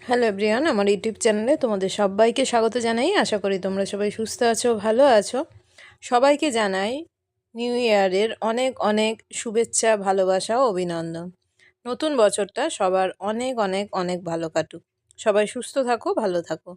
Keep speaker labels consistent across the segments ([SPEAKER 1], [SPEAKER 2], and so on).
[SPEAKER 1] Hello everyone, আমার YouTube চ্যানেলে তোমাদের সবাইকে স্বাগত জানাই। আশা করি তোমরা সবাই সুস্থ আছো, ভালো আছো। সবাইকে জানাই নিউ ইয়ারের অনেক অনেক শুভেচ্ছা, ভালোবাসা ও অভিনন্দন। নতুন বছরটা সবার অনেক অনেক অনেক ভালো কাটুক। সবাই সুস্থ থাকো, ভালো থাকো।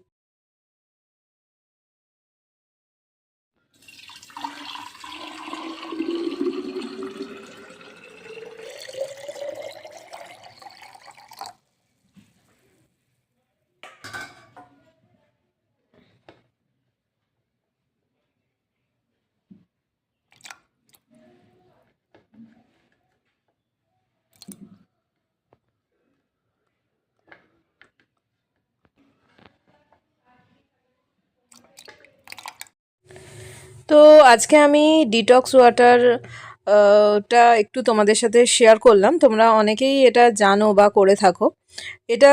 [SPEAKER 1] তো আজকে আমি ডিটক্স ওয়াটার টা একটু তোমাদের সাথে শেয়ার করলাম। তোমরা অনেকেই এটা জানো বা করে থাকো। এটা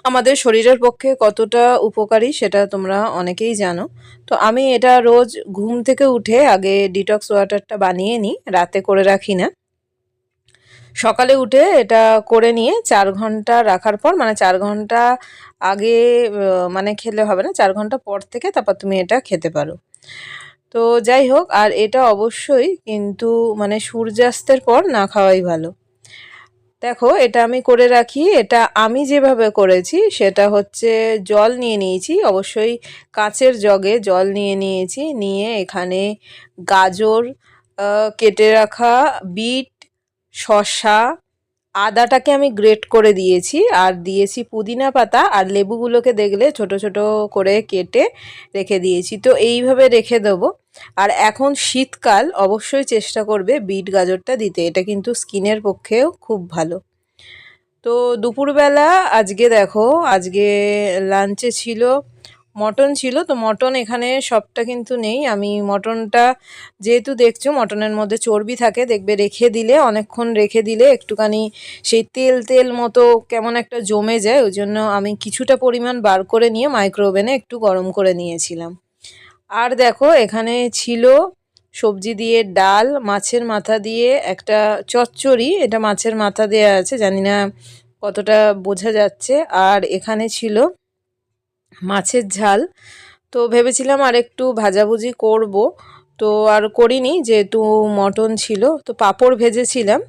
[SPEAKER 1] আমাদের শরীরের পক্ষে কতটা উপকারী সেটা তোমরা অনেকেই জানো। তো আমি এটা রোজ ঘুম থেকে উঠে আগে ডিটক্স ওয়াটারটা বানিয়ে নিই, রাতে করে রাখি না। সকালে উঠে এটা করে নিয়ে 4 ঘন্টা রাখার পর, মানে 4 ঘন্টা আগে মানে খেলে হবে না, 4 ঘন্টা পর থেকে তারপর তুমি এটা খেতে পারো। তো যাই হোক, আর এটা অবশ্যই কিন্তু মানে সূর্যাস্তের পর না খাওয়াই ভালো। দেখো, এটা আমি করে রাখি। এটা আমি যেভাবে করেছি সেটা হচ্ছে, জল নিয়ে নিয়েছি, অবশ্যই কাঁচের জগে জল নিয়ে নিয়েছি, নিয়ে এখানে গাজর, কেটে রাখা বিট, শসা, আদাটাকে আমি গ্রেট করে দিয়েছি, আর দিয়েছি পুদিনা পাতা, আর লেবুগুলোকে দেখলে ছোট ছোট করে কেটে রেখে দিয়েছি। তো এইভাবে রেখে দেবো। আর এখন শীতকাল, অবশ্যই চেষ্টা করবে বিট গাজরটা দিতে, এটা কিন্তু স্কিনের পক্ষেও খুব ভালো। তো দুপুরবেলা আজকে দেখো, আজকে লাঞ্চে ছিল মটন ছিল। তো মটন এখানে সবটা কিন্তু নেই। আমি মটনটা, যেহেতু দেখছো মটনের মধ্যে চর্বি থাকে, দেখবে রেখে দিলে, অনেকক্ষণ রেখে দিলে একটুখানি সেই তেল তেল মতো কেমন একটা জমে যায়। ওই জন্য আমি কিছুটা পরিমাণ বার করে নিয়ে মাইক্রোওভেনে একটু গরম করে নিয়েছিলাম। আর দেখো, এখানে ছিল সবজি দিয়ে ডাল, মাছের মাথা দিয়ে একটা চচ্চড়ি, এটা মাছের মাথা দেওয়া আছে, জানি না কতটা বোঝা যাচ্ছে। আর এখানে ছিল মাছের ঝাল। তো ভেবেছিলাম আর একটু ভাজাভুজি করব, তো আর করিনি যেহেতু মটন ছিল। তো পাঁপড় ভেজেছিলাম,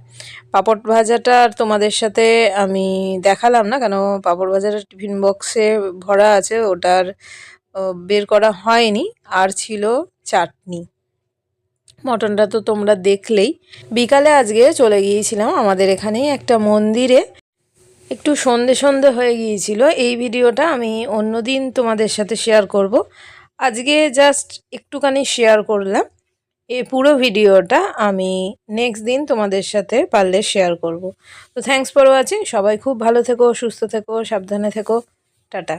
[SPEAKER 1] পাঁপড় ভাজাটা আর তোমাদের সাথে আমি দেখালাম না, কেন পাঁপড় ভাজাটা টিফিন বক্সে ভরা আছে, ওটার বের করা হয়নি। আর ছিল চাটনি। মটনটা তো তোমরা দেখলেই। বিকালে আজকে চলে গিয়েছিলাম আমাদের এখানেই একটা মন্দিরে, একটু সন্ধে সন্ধে হয়ে গিয়েছিল। এই ভিডিওটা আমি অন্য দিন তোমাদের সাথে শেয়ার করব, আজকে জাস্ট একটুখানি শেয়ার করলাম। এই পুরো ভিডিওটা আমি নেক্সট দিন তোমাদের সাথে পারলে শেয়ার করব। তো থ্যাঙ্কস ফর ওয়াচিং। সবাই খুব ভালো থেকো, সুস্থ থেকো, সাবধানে থেকো। টাটা।